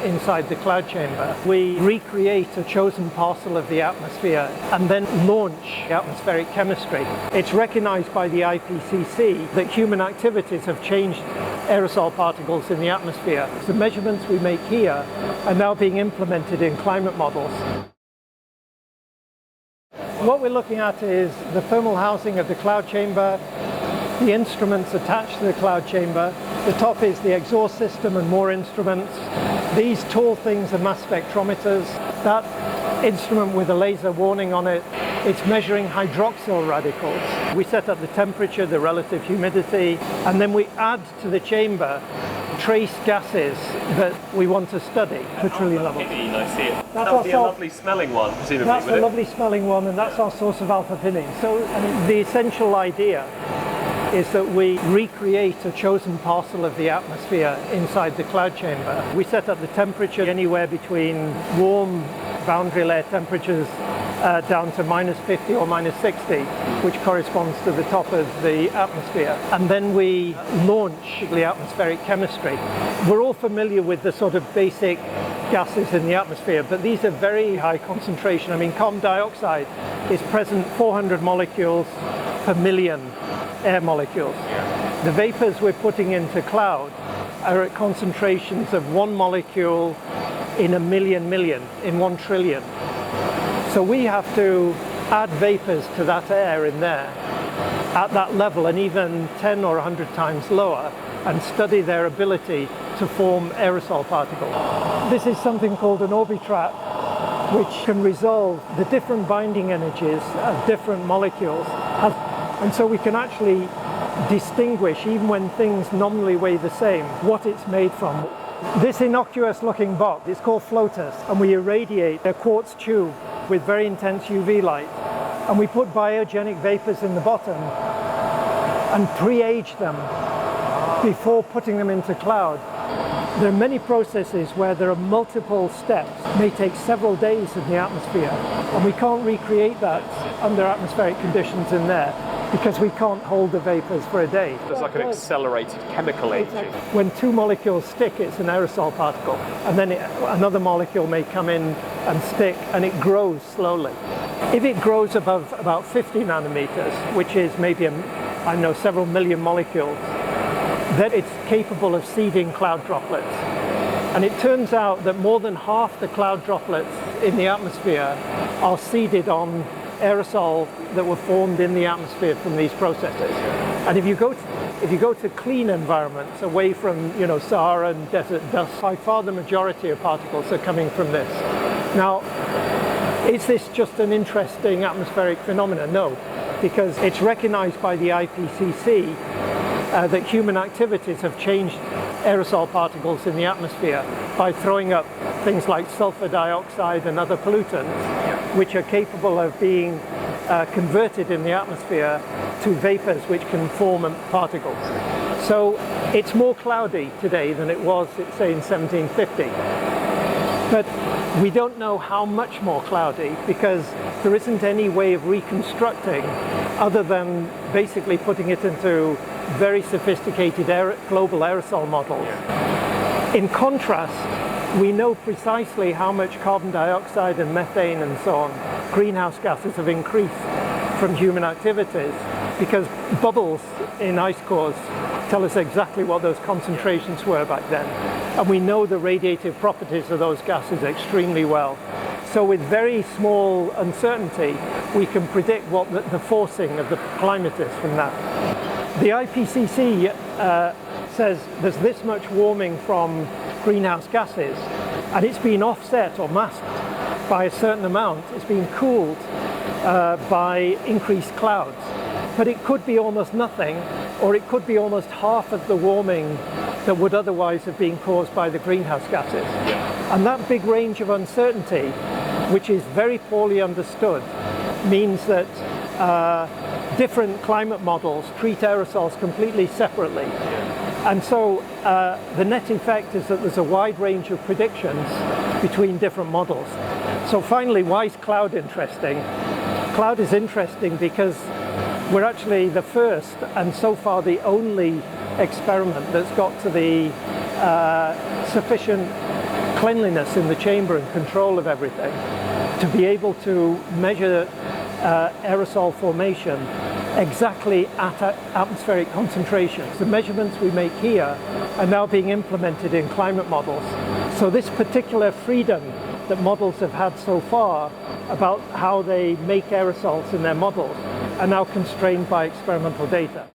inside the cloud chamber. We recreate a chosen parcel of the atmosphere and then launch atmospheric chemistry. It's recognized by the IPCC that human activities have changed aerosol particles in the atmosphere. The measurements we make here are now being implemented in climate models. What we're looking at is the thermal housing of the cloud chamber, the instruments attached to the cloud chamber. The top is the exhaust system and more instruments. These tall things are mass spectrometers. That instrument with a laser warning on it, it's measuring hydroxyl radicals. We set up the temperature, the relative humidity, and then we add to the chamber trace gases that we want to study for trillion levels. I see it. That would be a lovely smelling one, presumably. That's a lovely smelling one, and that's our source of alpha-pinene. So the essential idea is that we recreate a chosen parcel of the atmosphere inside the cloud chamber. We set up the temperature anywhere between warm boundary layer temperatures down to -50 or -60, which corresponds to the top of the atmosphere. And then we launch the atmospheric chemistry. We're all familiar with the sort of basic gases in the atmosphere, but these are very high concentration. I mean, carbon dioxide is present 400 molecules per million air molecules. The vapors we're putting into cloud are at concentrations of 1 molecule in a million, in 1 trillion. So we have to add vapors to that air in there at that level, and even 10 or 100 times lower, and study their ability to form aerosol particles. This is something called an orbitrap, which can resolve the different binding energies of different molecules. And so we can actually distinguish, even when things nominally weigh the same, what it's made from. This innocuous looking box is called FLOTUS, and we irradiate a quartz tube with very intense UV light. And we put biogenic vapors in the bottom and pre-age them before putting them into cloud. There are many processes where there are multiple steps. It may take several days in the atmosphere, and we can't recreate that under atmospheric conditions in there, because we can't hold the vapors for a day. It's like an accelerated chemical aging. When two molecules stick, it's an aerosol particle, and then another molecule may come in and stick, and it grows slowly. If it grows above about 50 nanometers, which is maybe, several million molecules, then it's capable of seeding cloud droplets. And it turns out that more than half the cloud droplets in the atmosphere are seeded on aerosol that were formed in the atmosphere from these processes. And if you go to clean environments away from Sahara and desert dust, by far the majority of particles are coming from this. Now, is this just an interesting atmospheric phenomenon? No, because it's recognized by the IPCC that human activities have changed aerosol particles in the atmosphere by throwing up things like sulfur dioxide and other pollutants, which are capable of being converted in the atmosphere to vapors which can form particles. So it's more cloudy today than it was, say, in 1750. But we don't know how much more cloudy, because there isn't any way of reconstructing other than basically putting it into very sophisticated global aerosol models. In contrast, we know precisely how much carbon dioxide and methane and so on, greenhouse gases, have increased from human activities, because bubbles in ice cores tell us exactly what those concentrations were back then. And we know the radiative properties of those gases extremely well. So with very small uncertainty, we can predict what the forcing of the climate is from that. The IPCC says there's this much warming from greenhouse gases, and it's been offset or masked by a certain amount. It's been cooled by increased clouds. But it could be almost nothing, or it could be almost half of the warming that would otherwise have been caused by the greenhouse gases. And that big range of uncertainty, which is very poorly understood, means that different climate models treat aerosols completely separately. And so the net effect is that there's a wide range of predictions between different models. So finally, why is cloud interesting? Cloud is interesting because we're actually the first, and so far the only, experiment that's got to the sufficient cleanliness in the chamber and control of everything, to be able to measure aerosol formation exactly at atmospheric concentrations. The measurements we make here are now being implemented in climate models. So this particular freedom that models have had so far about how they make aerosols in their models are now constrained by experimental data.